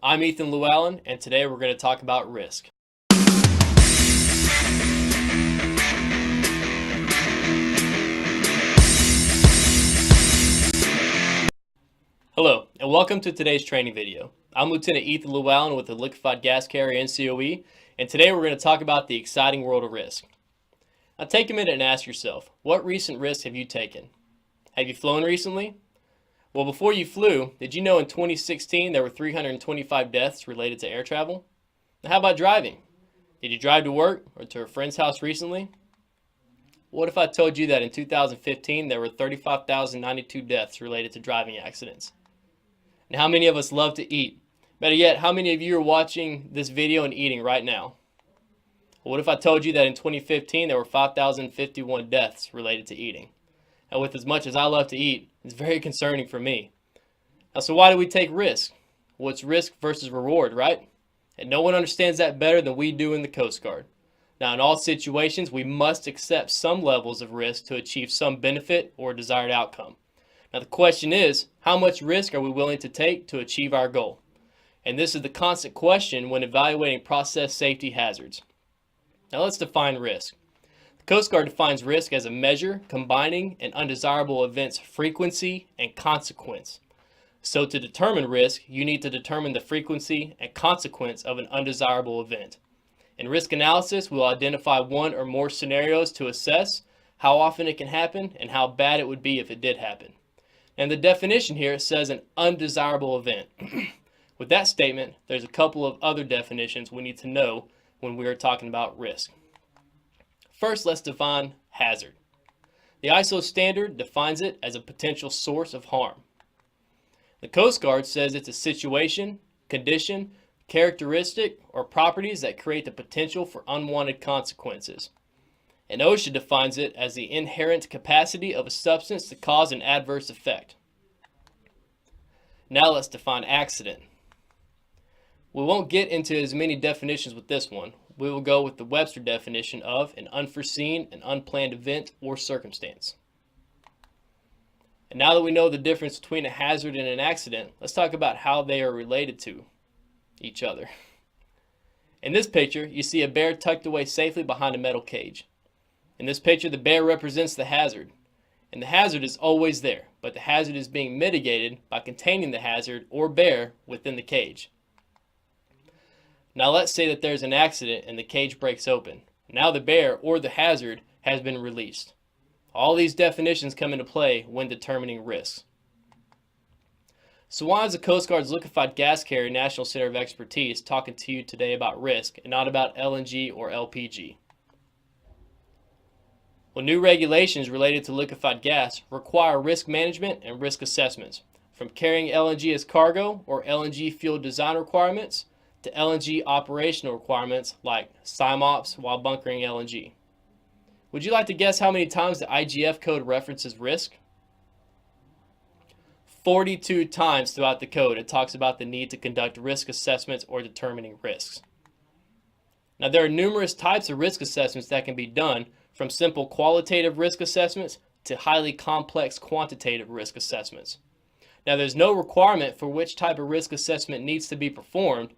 I'm Ethan Llewellyn, and today we're going to talk about risk. Hello, and welcome to today's training video. I'm Lieutenant Ethan Llewellyn with the Liquefied Gas Carrier NCOE, and today we're going to talk about the exciting world of risk. Now take a minute and ask yourself, what recent risks have you taken? Have you flown recently? Well, before you flew, did you know in 2016 there were 325 deaths related to air travel? Now how about driving? Did you drive to work or to a friend's house recently? What if I told you that in 2015 there were 35,092 deaths related to driving accidents? And how many of us love to eat? Better yet, how many of you are watching this video and eating right now? What if I told you that in 2015 there were 5,051 deaths related to eating? Now, with as much as I love to eat, it's very concerning for me. Now, so why do we take risk? Well, it's risk versus reward, right? And no one understands that better than we do in the Coast Guard. Now, in all situations, we must accept some levels of risk to achieve some benefit or desired outcome. Now, the question is, how much risk are we willing to take to achieve our goal? And this is the constant question when evaluating process safety hazards. Now, let's define risk. The Coast Guard defines risk as a measure combining an undesirable event's frequency and consequence. So to determine risk, you need to determine the frequency and consequence of an undesirable event. In risk analysis, we'll identify one or more scenarios to assess how often it can happen and how bad it would be if it did happen. And the definition here says an undesirable event. With that statement, there's a couple of other definitions we need to know when we are talking about risk. First, let's define hazard. The ISO standard defines it as a potential source of harm. The Coast Guard says it's a situation, condition, characteristic, or properties that create the potential for unwanted consequences. And OSHA defines it as the inherent capacity of a substance to cause an adverse effect. Now let's define accident. We won't get into as many definitions with this one. We will go with the Webster definition of an unforeseen and unplanned event or circumstance. And now that we know the difference between a hazard and an accident, let's talk about how they are related to each other. In this picture, you see a bear tucked away safely behind a metal cage. In this picture, the bear represents the hazard. And the hazard is always there, but the hazard is being mitigated by containing the hazard or bear within the cage. Now let's say that there's an accident and the cage breaks open. Now the bear or the hazard has been released. All these definitions come into play when determining risks. So why is the Coast Guard's Liquefied Gas Carrier National Center of Expertise talking to you today about risk and not about LNG or LPG? Well, new regulations related to liquefied gas require risk management and risk assessments, from carrying LNG as cargo or LNG fuel design requirements to LNG operational requirements like SIMOPS while bunkering LNG. Would you like to guess how many times the IGF code references risk? 42 times throughout the code it talks about the need to conduct risk assessments or determining risks. Now there are numerous types of risk assessments that can be done, from simple qualitative risk assessments to highly complex quantitative risk assessments. Now there's no requirement for which type of risk assessment needs to be performed.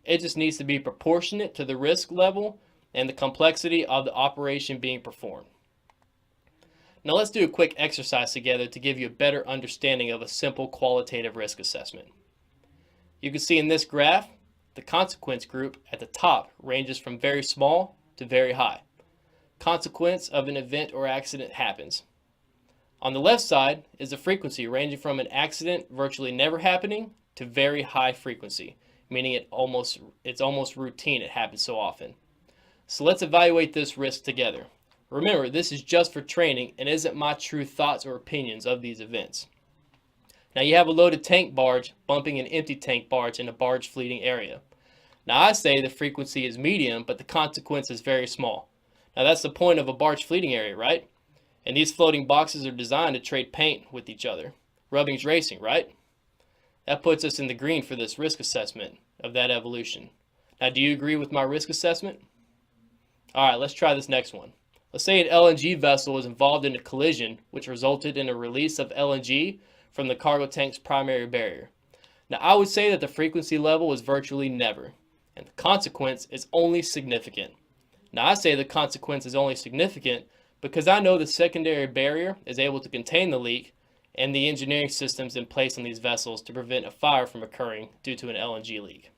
It just needs to be proportionate to the risk level and the complexity of the operation being performed. Now let's do a quick exercise together to give you a better understanding of a simple qualitative risk assessment. You can see in this graph, the consequence group at the top ranges from very small to very high. Consequence of an event or accident happens. On the left side is the frequency, ranging from an accident virtually never happening to very high frequency, meaning it's almost routine, it happens so often. So let's evaluate this risk together. Remember, this is just for training and isn't my true thoughts or opinions of these events. Now you have a loaded tank barge bumping an empty tank barge in a barge fleeting area. Now I say the frequency is medium, but the consequence is very small. Now that's the point of a barge fleeting area, right? And these floating boxes are designed to trade paint with each other. Rubbing's racing, right? That puts us in the green for this risk assessment of that evolution. Now, do you agree with my risk assessment? All right, let's try this next one. Let's say an LNG vessel was involved in a collision which resulted in a release of LNG from the cargo tank's primary barrier. Now, I would say that the frequency level is virtually never, and the consequence is only significant. Now, I say the consequence is only significant because I know the secondary barrier is able to contain the leak and the engineering systems in place on these vessels to prevent a fire from occurring due to an LNG leak.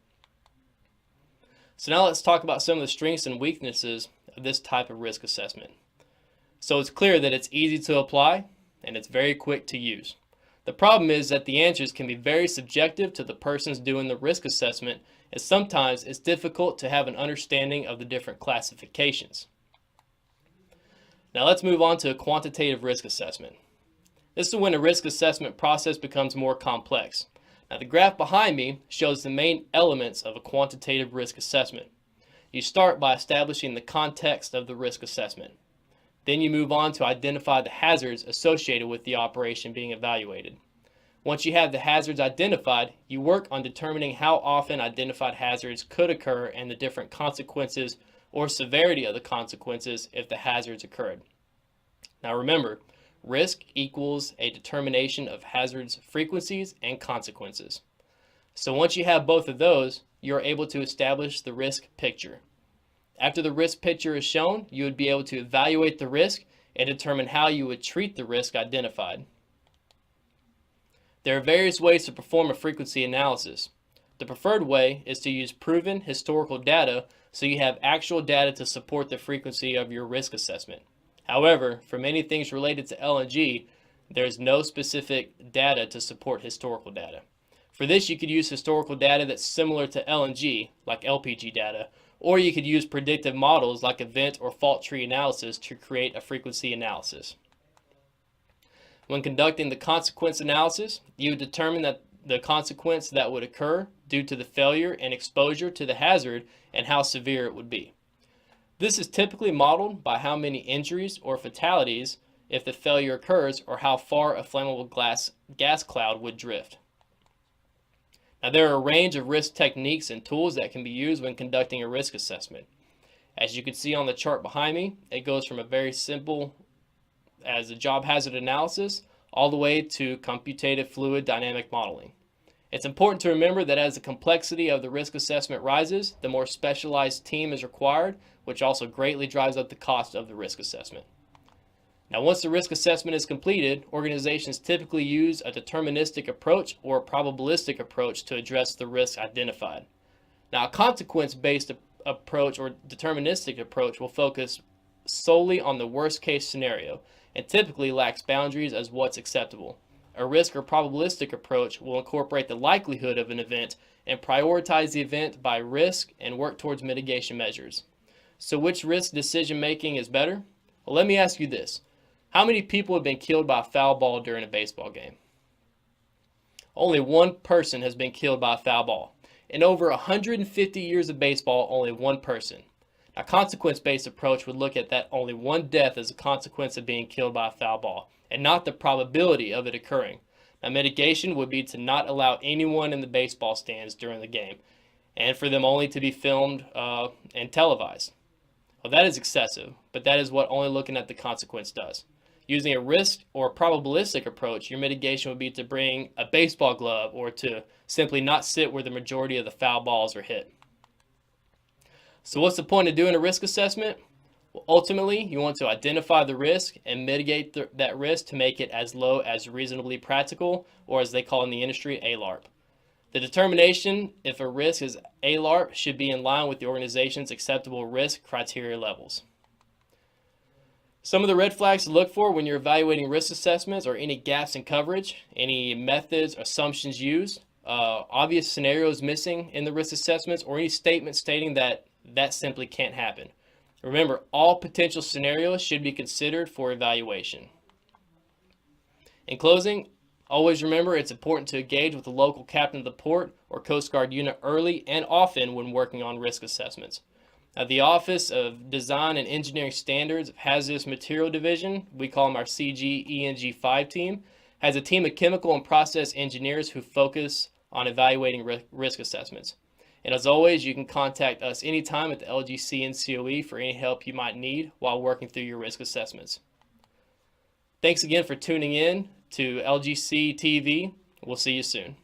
So now let's talk about some of the strengths and weaknesses of this type of risk assessment. So it's clear that it's easy to apply and it's very quick to use. The problem is that the answers can be very subjective to the persons doing the risk assessment, and sometimes it's difficult to have an understanding of the different classifications. Now let's move on to a quantitative risk assessment. This is when a risk assessment process becomes more complex. Now the graph behind me shows the main elements of a quantitative risk assessment. You start by establishing the context of the risk assessment. Then you move on to identify the hazards associated with the operation being evaluated. Once you have the hazards identified, you work on determining how often identified hazards could occur and the different consequences or severity of the consequences if the hazards occurred. Now remember, risk equals a determination of hazards frequencies and consequences. So once you have both of those, you are able to establish the risk picture. After the risk picture is shown, you would be able to evaluate the risk and determine how you would treat the risk identified. There are various ways to perform a frequency analysis. The preferred way is to use proven historical data so you have actual data to support the frequency of your risk assessment. However, for many things related to LNG, there is no specific data to support historical data. For this, you could use historical data that's similar to LNG, like LPG data, or you could use predictive models like event or fault tree analysis to create a frequency analysis. When conducting the consequence analysis, you would determine that the consequence that would occur due to the failure and exposure to the hazard and how severe it would be. This is typically modeled by how many injuries or fatalities if the failure occurs or how far a flammable gas cloud would drift. Now, there are a range of risk techniques and tools that can be used when conducting a risk assessment. As you can see on the chart behind me, it goes from a very simple as a job hazard analysis all the way to computative fluid dynamic modeling. It's important to remember that as the complexity of the risk assessment rises, the more specialized team is required, which also greatly drives up the cost of the risk assessment. Now, once the risk assessment is completed, organizations typically use a deterministic approach or a probabilistic approach to address the risk identified. Now, a consequence-based approach or deterministic approach will focus solely on the worst-case scenario and typically lacks boundaries as what's acceptable. A risk or probabilistic approach will incorporate the likelihood of an event and prioritize the event by risk and work towards mitigation measures. So which risk decision-making is better? Well, let me ask you this. How many people have been killed by a foul ball during a baseball game? Only one person has been killed by a foul ball. In over 150 years of baseball, only one person. A consequence-based approach would look at that only one death as a consequence of being killed by a foul ball, and not the probability of it occurring. Now, mitigation would be to not allow anyone in the baseball stands during the game, and for them only to be filmed and televised. Well, that is excessive, but that is what only looking at the consequence does. Using a risk or probabilistic approach, your mitigation would be to bring a baseball glove or to simply not sit where the majority of the foul balls are hit. So what's the point of doing a risk assessment? Well, ultimately, you want to identify the risk and mitigate that risk to make it as low as reasonably practical, or as they call in the industry, ALARP. The determination if a risk is ALARP should be in line with the organization's acceptable risk criteria levels. Some of the red flags to look for when you're evaluating risk assessments are any gaps in coverage, any methods, assumptions used, obvious scenarios missing in the risk assessments, or any statements stating that simply can't happen. Remember, all potential scenarios should be considered for evaluation. In closing, always remember it's important to engage with the local captain of the port or Coast Guard unit early and often when working on risk assessments. The Office of Design and Engineering Standards of Hazardous Material Division, we call them our CGENG5 team, has a team of chemical and process engineers who focus on evaluating risk assessments. And as always, you can contact us anytime at the LGC NCOE for any help you might need while working through your risk assessments. Thanks again for tuning in to LGC TV. We'll see you soon.